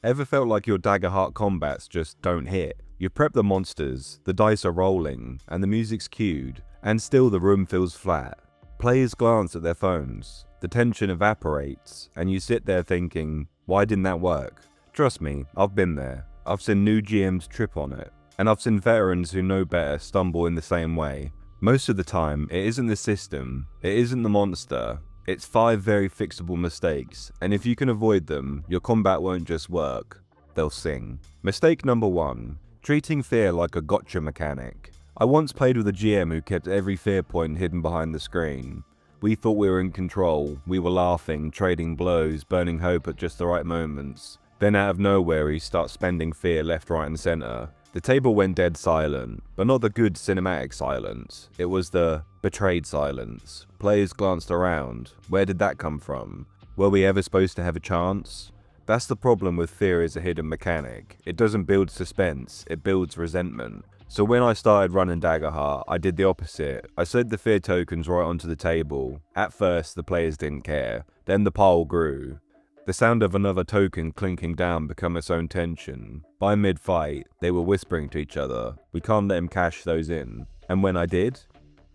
Ever felt like your Daggerheart combats just don't hit? You prep the monsters, the dice are rolling, and the music's cued, and still the room feels flat. Players glance at their phones, the tension evaporates, and you sit there thinking, why didn't that work? Trust me, I've been there. I've seen new GMs trip on it, and I've seen veterans who know better stumble in the same way. Most of the time, it isn't the system, it isn't the monster, it's 5 very fixable mistakes, and if you can avoid them, your combat won't just work, they'll sing. Mistake number 1. Treating fear like a gotcha mechanic. I once played with a GM who kept every fear point hidden behind the screen. We thought we were in control, we were laughing, trading blows, burning hope at just the right moments. Then out of nowhere he starts spending fear left, right and centre. The table went dead silent, but not the good cinematic silence. It was the betrayed silence. Players glanced around. Where did that come from? Were we ever supposed to have a chance? That's the problem with fear as a hidden mechanic. It doesn't build suspense, it builds resentment. So when I started running Daggerheart, I did the opposite. I slid the fear tokens right onto the table. At first, the players didn't care. Then the pile grew. The sound of another token clinking down became its own tension. By mid-fight, they were whispering to each other, we can't let him cash those in. And when I did,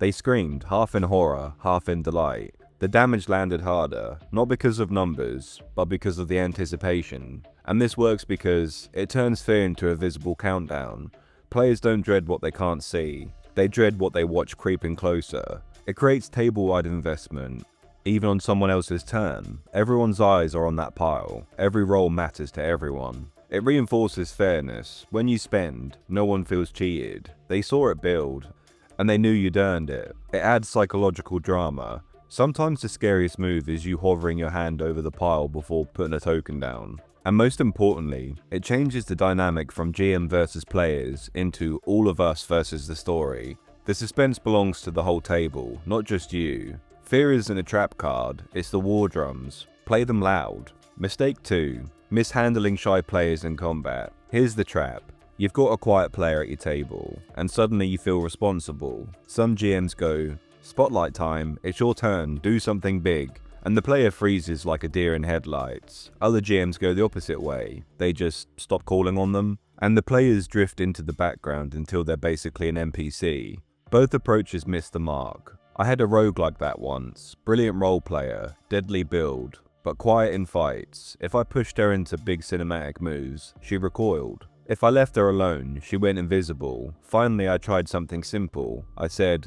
they screamed, half in horror, half in delight. The damage landed harder, not because of numbers, but because of the anticipation. And this works because it turns fear into a visible countdown. Players don't dread what they can't see, they dread what they watch creeping closer. It creates table-wide investment. Even on someone else's turn, everyone's eyes are on that pile. Every roll matters to everyone. It reinforces fairness. When you spend, no one feels cheated. They saw it build, and they knew you'd earned it. It adds psychological drama. Sometimes the scariest move is you hovering your hand over the pile before putting a token down. And most importantly, it changes the dynamic from GM versus players into all of us versus the story. The suspense belongs to the whole table, not just you. Fear isn't a trap card, it's the war drums. Play them loud. Mistake 2. Mishandling shy players in combat. Here's the trap. You've got a quiet player at your table, and suddenly you feel responsible. Some GMs go, spotlight time, it's your turn, do something big. And the player freezes like a deer in headlights. Other GMs go the opposite way. They just stop calling on them, and the players drift into the background until they're basically an NPC. Both approaches miss the mark. I had a rogue like that once, brilliant role player, deadly build, but quiet in fights. If I pushed her into big cinematic moves, she recoiled. If I left her alone, she went invisible. Finally I tried something simple. I said,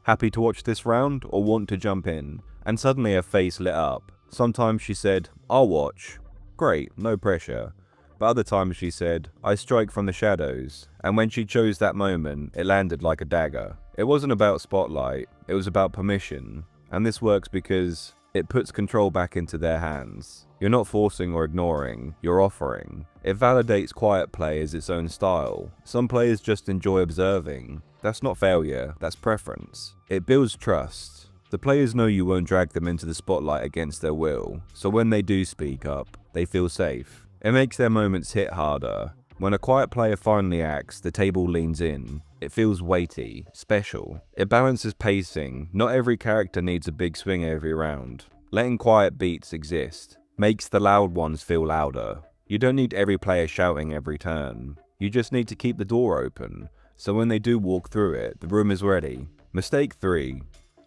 happy to watch this round or want to jump in? And suddenly her face lit up. Sometimes she said, I'll watch. Great, no pressure. But other times she said, I strike from the shadows. And when she chose that moment, it landed like a dagger. It wasn't about spotlight, it was about permission. And this works because it puts control back into their hands. You're not forcing or ignoring, you're offering. It validates quiet play as its own style. Some players just enjoy observing. That's not failure, that's preference. It builds trust. The players know you won't drag them into the spotlight against their will, so when they do speak up, they feel safe. It makes their moments hit harder. When a quiet player finally acts, the table leans in. It feels weighty, special. It balances pacing. Not every character needs a big swing every round. Letting quiet beats exist makes the loud ones feel louder. You don't need every player shouting every turn. You just need to keep the door open, so when they do walk through it, the room is ready. Mistake 3.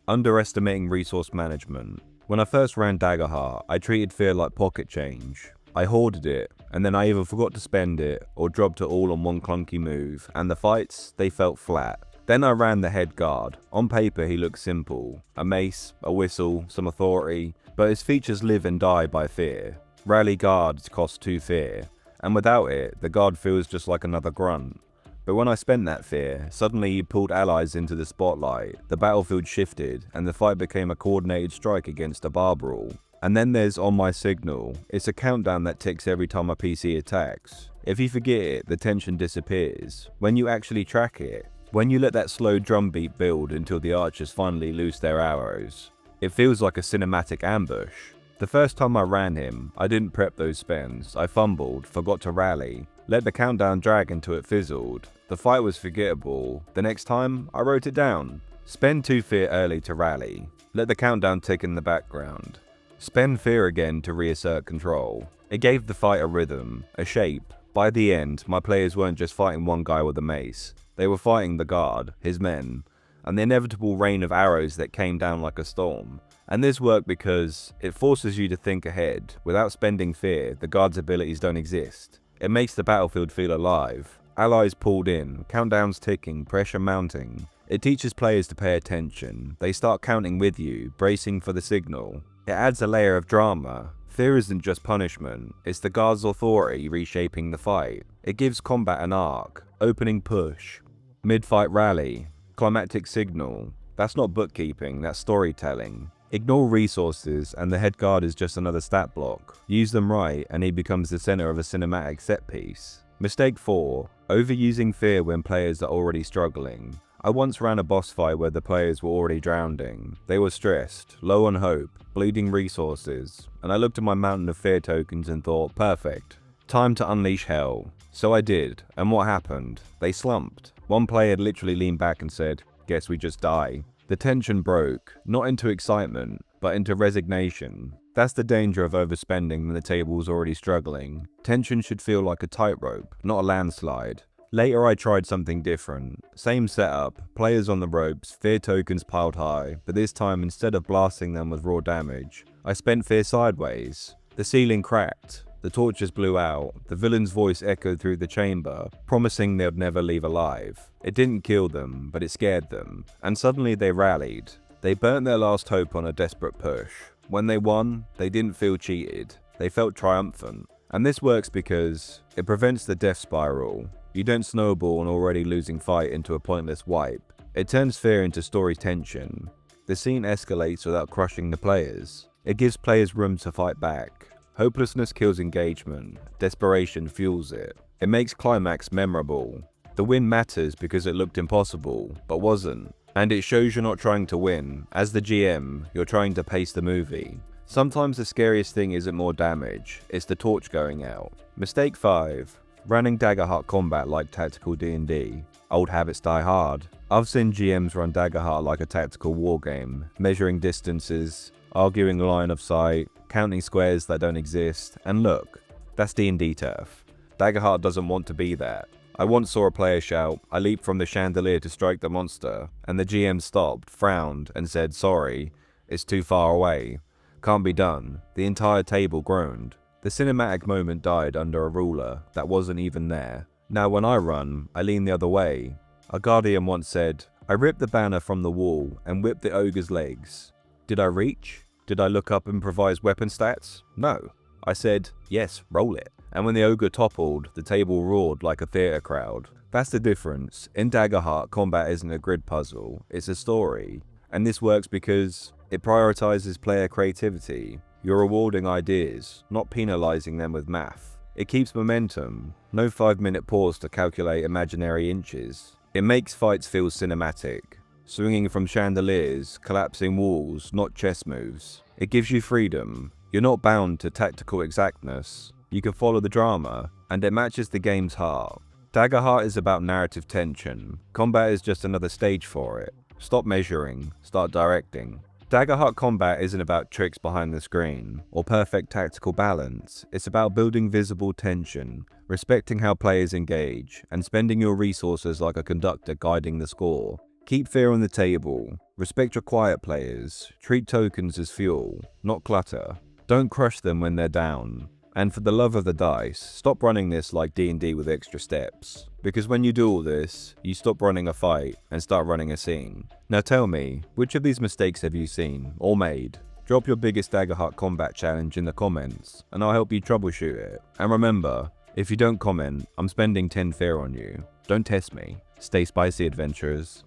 Underestimating resource management. When I first ran Daggerheart, I treated fear like pocket change. I hoarded it, and then I either forgot to spend it or dropped it all on one clunky move, and the fights, they felt flat. Then I ran the head guard. On paper he looked simple. A mace, a whistle, some authority, but his features live and die by fear. Rally guards cost 2 fear, and without it, the guard feels just like another grunt. But when I spent that fear, suddenly he pulled allies into the spotlight, the battlefield shifted, and the fight became a coordinated strike against a bar brawl. And then there's On My Signal. It's a countdown that ticks every time a PC attacks. If you forget it, the tension disappears. When you actually track it, when you let that slow drum beat build until the archers finally loose their arrows, it feels like a cinematic ambush. The first time I ran him, I didn't prep those spends. I fumbled, forgot to rally, let the countdown drag until it fizzled. The fight was forgettable. The next time, I wrote it down. Spend 2 fear early to rally. Let the countdown tick in the background. Spend fear again to reassert control. It gave the fight a rhythm, a shape. By the end, my players weren't just fighting one guy with a mace. They were fighting the guard, his men, and the inevitable rain of arrows that came down like a storm. And this worked because it forces you to think ahead. Without spending fear, the guard's abilities don't exist. It makes the battlefield feel alive. Allies pulled in, countdowns ticking, pressure mounting. It teaches players to pay attention. They start counting with you, bracing for the signal. It adds a layer of drama. Fear isn't just punishment, it's the guard's authority reshaping the fight. It gives combat an arc, opening push, mid-fight rally, climactic signal. That's not bookkeeping, that's storytelling. Ignore resources and the head guard is just another stat block. Use them right and he becomes the center of a cinematic set piece. Mistake 4. Overusing fear when players are already struggling. I once ran a boss fight where the players were already drowning. They were stressed, low on hope, bleeding resources, and I looked at my mountain of fear tokens and thought, perfect. Time to unleash hell. So I did, and what happened? They slumped. One player literally leaned back and said, guess we just die. The tension broke, not into excitement, but into resignation. That's the danger of overspending when the table's already struggling. Tension should feel like a tightrope, not a landslide. Later I tried something different. Same setup, players on the ropes, fear tokens piled high, but this time instead of blasting them with raw damage, I spent fear sideways. The ceiling cracked, the torches blew out, the villain's voice echoed through the chamber, promising they'd never leave alive. It didn't kill them, but it scared them, and suddenly they rallied. They burnt their last hope on a desperate push. When they won, they didn't feel cheated, they felt triumphant. And this works because it prevents the death spiral. You don't snowball an already losing fight into a pointless wipe. It turns fear into story tension. The scene escalates without crushing the players. It gives players room to fight back. Hopelessness kills engagement. Desperation fuels it. It makes climax memorable. The win matters because it looked impossible, but wasn't. And it shows you're not trying to win. As the GM, you're trying to pace the movie. Sometimes the scariest thing isn't more damage, it's the torch going out. Mistake 5. Running Daggerheart combat like tactical D&D. Old habits die hard. I've seen GMs run Daggerheart like a tactical wargame, measuring distances, arguing line of sight, counting squares that don't exist, and look, that's D&D turf. Daggerheart doesn't want to be that. I once saw a player shout, I leaped from the chandelier to strike the monster, and the GM stopped, frowned, and said, sorry, it's too far away. Can't be done. The entire table groaned. The cinematic moment died under a ruler that wasn't even there. Now when I run, I lean the other way. A guardian once said, I ripped the banner from the wall and whipped the ogre's legs. Did I reach? Did I look up improvised weapon stats? No. I said, yes, roll it. And when the ogre toppled, the table roared like a theatre crowd. That's the difference. In Daggerheart, combat isn't a grid puzzle, it's a story. And this works because it prioritizes player creativity. You're rewarding ideas, not penalizing them with math. It keeps momentum, no 5-minute pause to calculate imaginary inches. It makes fights feel cinematic, swinging from chandeliers, collapsing walls, not chess moves. It gives you freedom. You're not bound to tactical exactness. You can follow the drama, and it matches the game's heart. Daggerheart is about narrative tension. Combat is just another stage for it. Stop measuring, start directing. Daggerheart combat isn't about tricks behind the screen, or perfect tactical balance. It's about building visible tension, respecting how players engage, and spending your resources like a conductor guiding the score. Keep fear on the table, respect your quiet players, treat tokens as fuel, not clutter. Don't crush them when they're down. And for the love of the dice, stop running this like D&D with extra steps. Because when you do all this, you stop running a fight and start running a scene. Now tell me, which of these mistakes have you seen, or made? Drop your biggest Daggerheart combat challenge in the comments, and I'll help you troubleshoot it. And remember, if you don't comment, I'm spending 10 fear on you. Don't test me. Stay spicy, adventurers.